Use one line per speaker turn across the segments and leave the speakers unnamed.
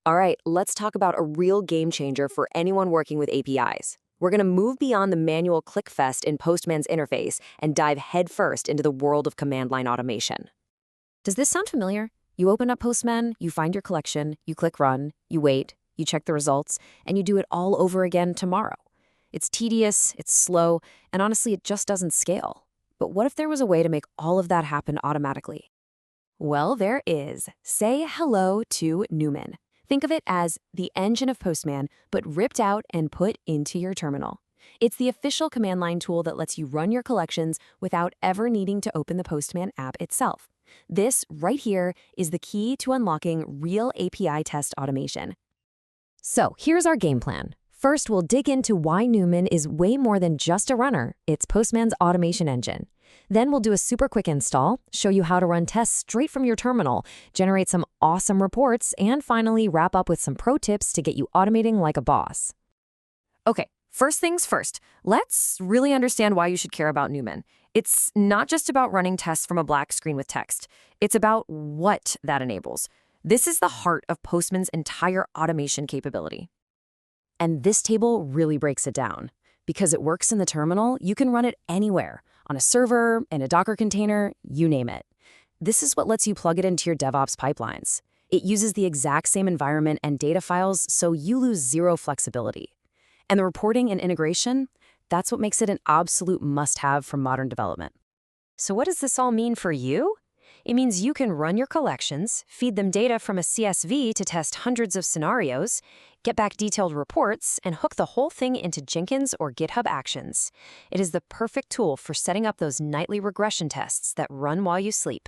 All right, let's talk about a real game changer for anyone working with APIs. We're going to move beyond the manual click fest in Postman's interface and dive headfirst into the world of command line automation. Does this sound familiar? You open up Postman, you find your collection, you click run, you wait, you check the results, and you do it all over again tomorrow. It's tedious, it's slow, and honestly, it just doesn't scale. But what if there was a way to make all of that happen automatically? Well, there is. Say hello to Newman. Think of it as the engine of Postman, but ripped out and put into your terminal. It's the official command line tool that lets you run your collections without ever needing to open the Postman app itself. This, right here, is the key to unlocking real API test automation. So here's our game plan. First, we'll dig into why Newman is way more than just a runner. It's Postman's automation engine. Then we'll do a super quick install, show you how to run tests straight from your terminal, generate some awesome reports, and finally wrap up with some pro tips to get you automating like a boss. Okay, first things first, let's really understand why you should care about Newman. It's not just about running tests from a black screen with text. It's about what that enables. This is the heart of Postman's entire automation capability. And this table really breaks it down. Because it works in the terminal, you can run it anywhere, on a server, in a Docker container, you name it. This is what lets you plug it into your DevOps pipelines. It uses the exact same environment and data files, so you lose zero flexibility. And the reporting and integration, that's what makes it an absolute must-have for modern development. So what does this all mean for you? It means you can run your collections, feed them data from a CSV to test hundreds of scenarios, get back detailed reports, and hook the whole thing into Jenkins or GitHub Actions. It is the perfect tool for setting up those nightly regression tests that run while you sleep.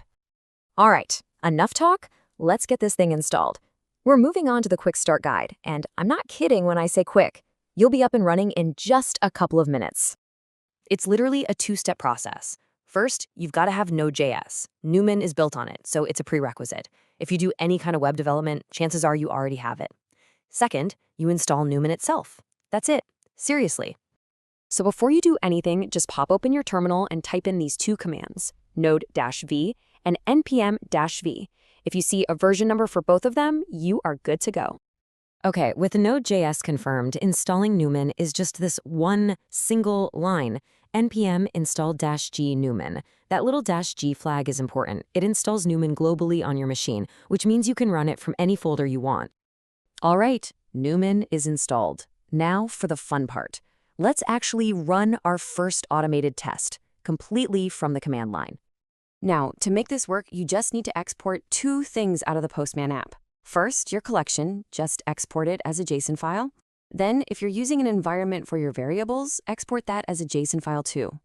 All right, enough talk. Let's get this thing installed. We're moving on to the quick start guide, and I'm not kidding when I say quick. You'll be up and running in just a couple of minutes. It's literally a two-step process. First, you've got to have Node.js. Newman is built on it, so it's a prerequisite. If you do any kind of web development, chances are you already have it. Second, you install Newman itself. That's it. Seriously. So before you do anything, just pop open your terminal and type in these two commands, node-v and npm-v. If you see a version number for both of them, you are good to go. Okay, with Node.js confirmed, installing Newman is just this one single line, npm install-g Newman. That little -g flag is important. It installs Newman globally on your machine, which means you can run it from any folder you want. All right, Newman is installed. Now for the fun part. Let's actually run our first automated test, completely from the command line. Now, to make this work, you just need to export two things out of the Postman app. First, your collection, just export it as a JSON file. Then, if you're using an environment for your variables, export that as a JSON file too.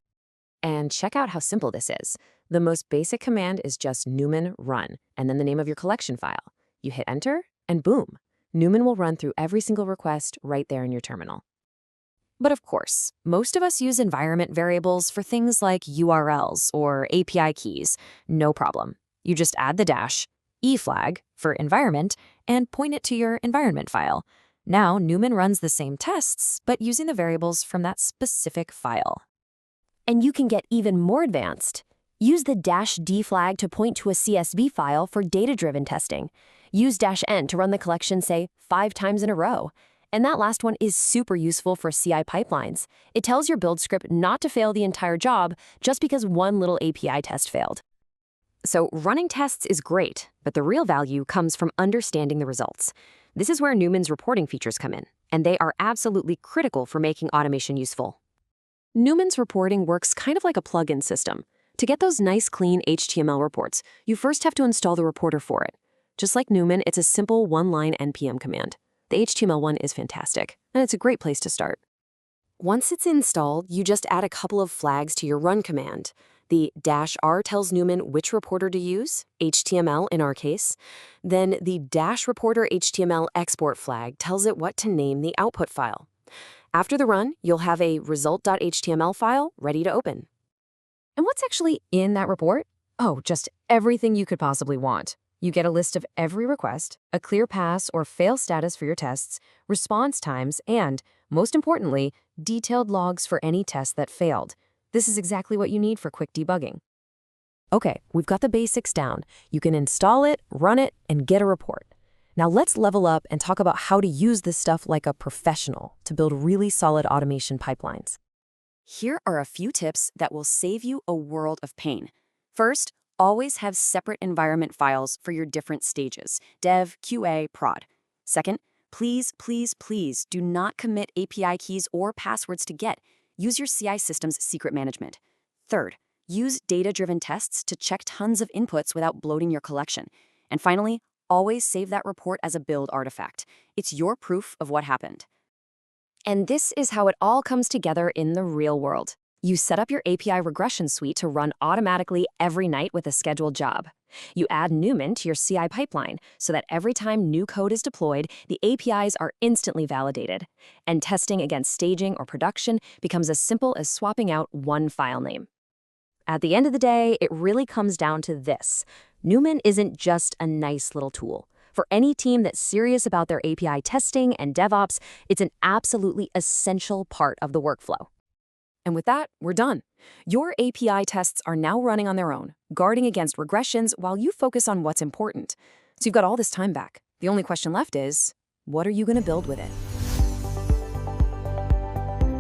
And check out how simple this is. The most basic command is just Newman run, and then the name of your collection file. You hit enter, and boom, Newman will run through every single request right there in your terminal. But of course, most of us use environment variables for things like URLs or API keys. No problem. You just add the -e flag for environment and point it to your environment file. Now, Newman runs the same tests, but using the variables from that specific file. And you can get even more advanced. Use the -d flag to point to a CSV file for data-driven testing. Use -n to run the collection, say, 5 times in a row. And that last one is super useful for CI pipelines. It tells your build script not to fail the entire job just because one little API test failed. So running tests is great, but the real value comes from understanding the results. This is where Newman's reporting features come in, and they are absolutely critical for making automation useful. Newman's reporting works kind of like a plugin system. To get those nice, clean HTML reports, you first have to install the reporter for it. Just like Newman, it's a simple one-line npm command. The HTML one is fantastic, and it's a great place to start. Once it's installed, you just add a couple of flags to your run command. The -r tells Newman which reporter to use, HTML in our case. Then the -reporter HTML export flag tells it what to name the output file. After the run, you'll have a result.html file ready to open. And what's actually in that report? Oh, just everything you could possibly want. You get a list of every request, a clear pass or fail status for your tests, response times, and, most importantly, detailed logs for any test that failed. This is exactly what you need for quick debugging. Okay, we've got the basics down. You can install it, run it, and get a report. Now let's level up and talk about how to use this stuff like a professional to build really solid automation pipelines. Here are a few tips that will save you a world of pain. First, always have separate environment files for your different stages: dev, QA, prod. Second, please do not commit API keys or passwords to Git. Use your CI system's secret management. Third, use data-driven tests to check tons of inputs without bloating your collection. And finally, always save that report as a build artifact. It's your proof of what happened. And this is how it all comes together in the real world. You set up your API regression suite to run automatically every night with a scheduled job. You add Newman to your CI pipeline so that every time new code is deployed, the APIs are instantly validated. And testing against staging or production becomes as simple as swapping out one file name. At the end of the day, it really comes down to this. Newman isn't just a nice little tool. For any team that's serious about their API testing and DevOps, it's an absolutely essential part of the workflow. And with that, we're done. Your API tests are now running on their own, guarding against regressions while you focus on what's important. So you've got all this time back. The only question left is, what are you going to build with it?